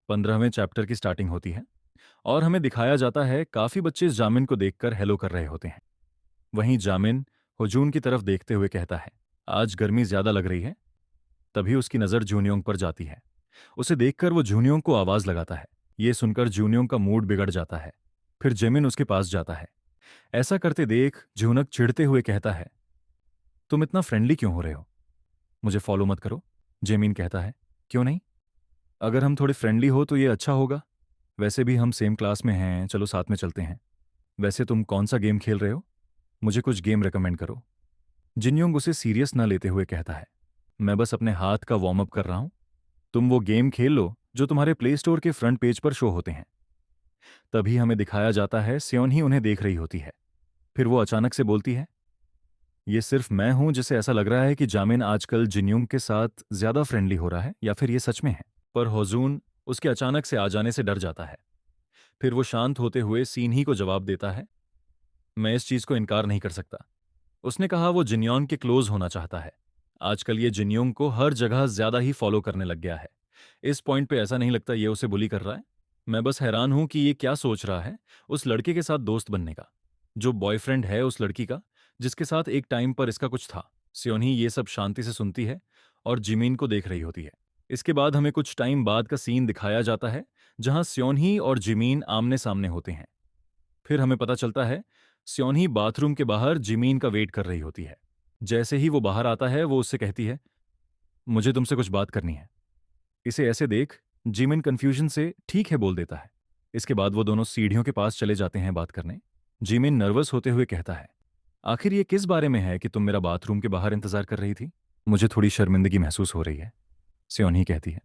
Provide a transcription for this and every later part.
15वें chapter की starting होती है और हमें दिखाया जाता है काफी बच्चे जामिन को देखकर हेलो कर रहे होते हैं। वहीं जामिन हुजून की तरफ देखते हुए कहता है, आज गर्मी ज्यादा लग रही है। तभी उसकी नजर जूनियोंग पर जाती है। उसे देखकर वो जूनियोंग को आवाज लगाता है। ये सुनकर जूनियोंग का मूड बिगड़ जाता है। फिर जेमिन उसके पास जाता है। ऐसा करते देख जूनक चिढ़ते हुए कहता है, तुम इतना फ्रेंडली क्यों हो रहे हो? मुझे फॉलो मत करो। जेमिन कहता है, क्यों नहीं? अगर हम थोड़े फ्रेंडली हो तो ये अच्छा होगा। वैसे भी हम सेम क्लास में हैं, चलो साथ में चलते हैं। वैसे तुम कौन सा गेम खेल रहे हो? मुझे कुछ गेम रेकमेंड करो। जिनयोंग उसे सीरियस ना लेते हुए कहता है, मैं बस अपने हाथ का वार्म अप कर रहा हूं। तुम वो गेम खेल लो जो तुम्हारे प्ले स्टोर के फ्रंट पेज पर शो होते हैं। तभी हमें दिखाया जाता है स्योन ही उन्हें देख रही होती है। फिर वो अचानक से बोलती है, ये सिर्फ मैं हूं जिसे ऐसा लग रहा है कि जामिन आजकल जिन्योंग के साथ ज्यादा फ्रेंडली हो रहा है, या फिर ये सच में है? पर होजून उसके अचानक से आ जाने से डर जाता है। फिर वो शांत होते हुए सीन ही को जवाब देता है, मैं इस चीज को इनकार नहीं कर सकता। उसने कहा वो जिन्योंग के क्लोज होना चाहता है। आजकल ये जिन्योंग को हर जगह ज्यादा ही फॉलो करने लग गया है। इस पॉइंट पे ऐसा नहीं लगता ये उसे बुली कर रहा है। मैं बस हैरान हूं कि ये क्या सोच रहा है उस लड़के के साथ दोस्त बनने का, जो बॉयफ्रेंड है उस लड़की का, जिसके साथ एक टाइम पर इसका कुछ था। स्योनी ये सब शांति से सुनती है और जिमीन को देख रही होती है। इसके बाद हमें कुछ टाइम बाद का सीन दिखाया जाता है जहां स्योनही और जिमीन आमने सामने होते हैं। फिर हमें पता चलता है स्योनही बाथरूम के बाहर जिमीन का वेट कर रही होती है। जैसे ही वो बाहर आता है वो उससे कहती है, मुझे तुमसे कुछ बात करनी है। इसे ऐसे देख जिमिन कंफ्यूजन से ठीक है बोल देता है। इसके बाद वो दोनों सीढ़ियों के पास चले जाते हैं बात करने। जिमिन नर्वस होते हुए कहता है, आखिर ये किस बारे में है कि तुम मेरा बाथरूम के बाहर इंतजार कर रही थी? मुझे थोड़ी शर्मिंदगी महसूस हो रही है। स्योनही कहती है,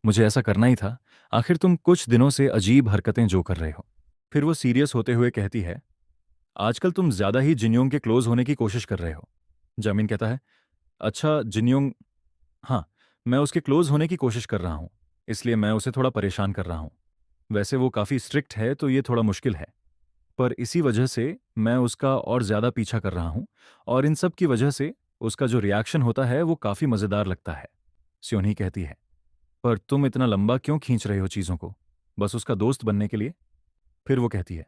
मुझे ऐसा करना ही था। आखिर तुम कुछ दिनों से अजीब हरकतें जो कर रहे हो। फिर वो सीरियस होते हुए कहती है, आजकल तुम ज्यादा ही जिन्योंग के क्लोज होने की कोशिश कर रहे हो। जामिन कहता है, अच्छा जिन्योंग, हाँ, मैं उसके क्लोज होने की कोशिश कर रहा हूँ, इसलिए मैं उसे थोड़ा परेशान कर रहा हूँ। वैसे वो काफ़ी स्ट्रिक्ट है तो ये थोड़ा मुश्किल है, पर इसी वजह से मैं उसका और ज़्यादा पीछा कर रहा हूँ, और इन सब की वजह से उसका जो रिएक्शन होता है वो काफ़ी मज़ेदार लगता है। स्योनी कहती है, पर तुम इतना लंबा क्यों खींच रहे हो चीज़ों को? बस उसका दोस्त बनने के लिए? फिर वो कहती है,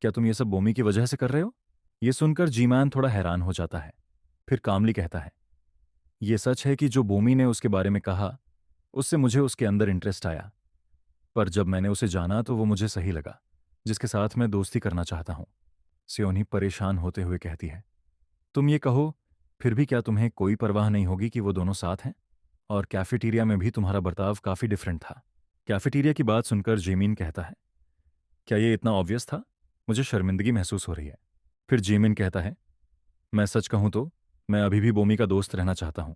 क्या तुम ये सब बोमी की वजह से कर रहे हो? ये सुनकर जीमान थोड़ा हैरान हो जाता है। फिर कामली कहता है, ये सच है कि जो बोमी ने उसके बारे में कहा उससे मुझे उसके अंदर इंटरेस्ट आया, पर जब मैंने उसे जाना तो वो मुझे सही लगा, जिसके साथ मैं दोस्ती करना चाहता हूं। स्योनी परेशान होते हुए कहती है, तुम ये कहो, फिर भी क्या तुम्हें कोई परवाह नहीं होगी कि वो दोनों साथ हैं? और कैफेटेरिया में भी तुम्हारा बर्ताव काफी डिफरेंट था। कैफेटेरिया की बात सुनकर जेमिन कहता है, क्या ये इतना ऑब्वियस था? मुझे शर्मिंदगी महसूस हो रही है। फिर जेमिन कहता है, मैं सच कहूं तो मैं अभी भी बोमी का दोस्त रहना चाहता हूं,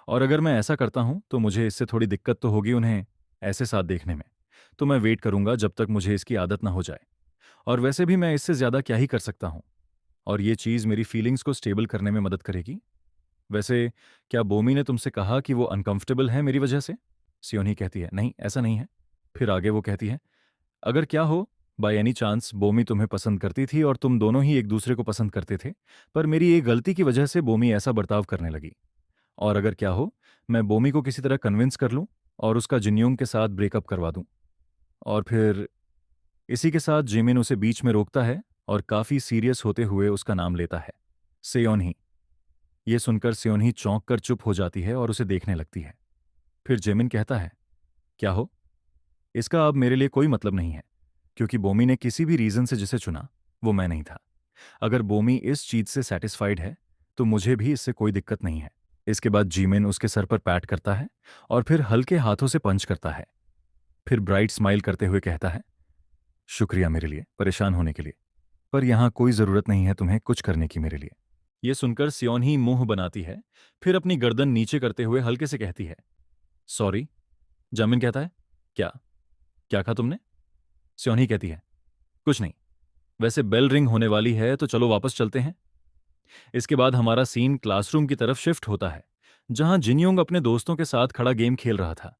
और अगर मैं ऐसा करता हूं तो मुझे इससे थोड़ी दिक्कत तो होगी उन्हें ऐसे साथ देखने में। तो मैं वेट करूंगा जब तक मुझे इसकी आदत ना हो जाए। और वैसे भी मैं इससे ज्यादा क्या ही कर सकता हूं, और ये चीज मेरी फीलिंग्स को स्टेबल करने में मदद करेगी। वैसे क्या बोमी ने तुमसे कहा कि वो अनकंफर्टेबल है मेरी वजह से? सियोनी कहती है, नहीं ऐसा नहीं है। फिर आगे वो कहती है, अगर क्या हो, बाय एनी चांस बोमी तुम्हें पसंद करती थी और तुम दोनों ही एक दूसरे को पसंद करते थे, पर मेरी एक गलती की वजह से बोमी ऐसा बर्ताव करने लगी। और अगर क्या हो, मैं बोमी को किसी तरह कन्विंस कर लूं और उसका जिन्योंग के साथ ब्रेकअप करवा दूं। और फिर इसी के साथ जिमिन उसे बीच में रोकता है और काफी सीरियस होते हुए उसका नाम लेता है, सेयोनही। ये सुनकर सेयोनही चौंक कर चुप हो जाती है और उसे देखने लगती है। फिर जिमिन कहता है, क्या हो? इसका अब मेरे लिए कोई मतलब नहीं है, क्योंकि बोमी ने किसी भी रीजन से जिसे चुना वो मैं नहीं था। अगर बोमी इस चीज से सेटिस्फाइड है तो मुझे भी इससे कोई दिक्कत नहीं है। इसके बाद जीमिन उसके सर पर पैट करता है और फिर हल्के हाथों से पंच करता है। फिर ब्राइट स्माइल करते हुए कहता है, शुक्रिया मेरे लिए परेशान होने के लिए, पर यहां कोई जरूरत नहीं है तुम्हें कुछ करने की मेरे लिए। यह सुनकर सियोन ही मुंह बनाती है, फिर अपनी गर्दन नीचे करते हुए हल्के से कहती है, सॉरी। जामिन कहता है, क्या क्या कहा तुमने? सियोन ही कहती है, कुछ नहीं। वैसे बेल रिंग होने वाली है तो चलो वापस चलते हैं। इसके बाद हमारा सीन क्लासरूम की तरफ शिफ्ट होता है, जहां जिनयोंग अपने दोस्तों के साथ खड़ा गेम खेल रहा था।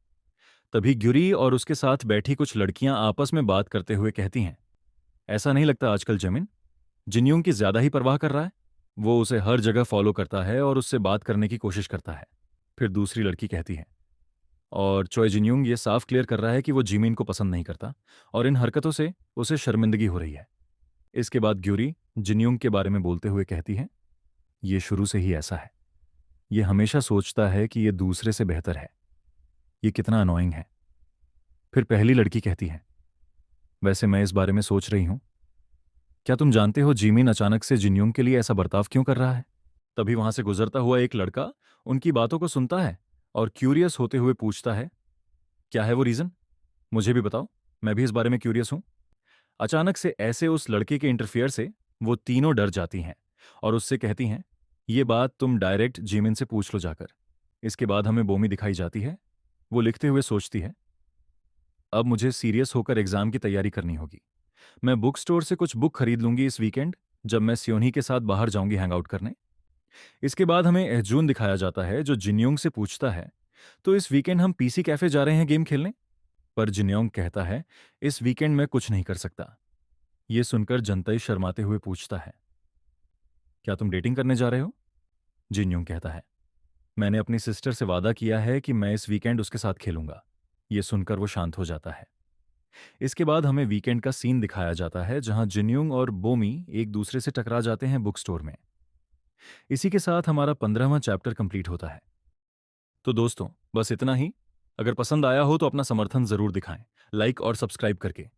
तभी ग्यूरी और उसके साथ बैठी कुछ लड़कियां आपस में बात करते हुए कहती हैं, ऐसा नहीं लगता आजकल जमिन जिनयोंग की ज्यादा ही परवाह कर रहा है? वो उसे हर जगह फॉलो करता है और उससे बात करने की कोशिश करता है। फिर दूसरी लड़की कहती है, और चॉय जिनयोंग ये साफ क्लियर कर रहा है कि वो जिमिन को पसंद नहीं करता और इन हरकतों से उसे शर्मिंदगी हो रही है। इसके बाद ग्यूरी जिनयोंग के बारे में बोलते हुए कहती है, ये शुरू से ही ऐसा है। ये हमेशा सोचता है कि ये दूसरे से बेहतर है। ये कितना अनोइंग है। फिर पहली लड़की कहती है, वैसे मैं इस बारे में सोच रही हूं, क्या तुम जानते हो जिमिन अचानक से जिनयोंग के लिए ऐसा बर्ताव क्यों कर रहा है? तभी वहां से गुजरता हुआ एक लड़का उनकी बातों को सुनता है और क्यूरियस होते हुए पूछता है, क्या है वो रीजन? मुझे भी बताओ, मैं भी इस बारे में क्यूरियस हूं। अचानक से ऐसे उस लड़के के इंटरफियर से वो तीनों डर जाती हैं और उससे कहती हैं, ये बात तुम डायरेक्ट जिमिन से पूछ लो जाकर। इसके बाद हमें बोमी दिखाई जाती है। वो लिखते हुए सोचती है, अब मुझे सीरियस होकर एग्जाम की तैयारी करनी होगी। मैं बुक स्टोर से कुछ बुक खरीद लूंगी इस वीकेंड, जब मैं सियोनी के साथ बाहर जाऊंगी हैंग आउट करने। इसके बाद हमें एहजून दिखाया जाता है जो जिन्योंग से पूछता है, तो इस वीकेंड हम पीसी कैफे जा रहे हैं गेम खेलने? पर जिन्योंग कहता है, इस वीकेंड मैं कुछ नहीं कर सकता। ये सुनकर जनतई शर्माते हुए पूछता है, क्या तुम डेटिंग करने जा रहे हो? जिन्योंग कहता है, मैंने अपनी सिस्टर से वादा किया है कि मैं इस वीकेंड उसके साथ खेलूंगा। ये सुनकर वो शांत हो जाता है। इसके बाद हमें वीकेंड का सीन दिखाया जाता है जहां जिन्योंग और बोमी एक दूसरे से टकरा जाते हैं बुक स्टोर में। इसी के साथ हमारा 15वां चैप्टर कंप्लीट होता है। तो दोस्तों, बस इतना ही। अगर पसंद आया हो तो अपना समर्थन जरूर दिखाएं, लाइक और सब्सक्राइब करके।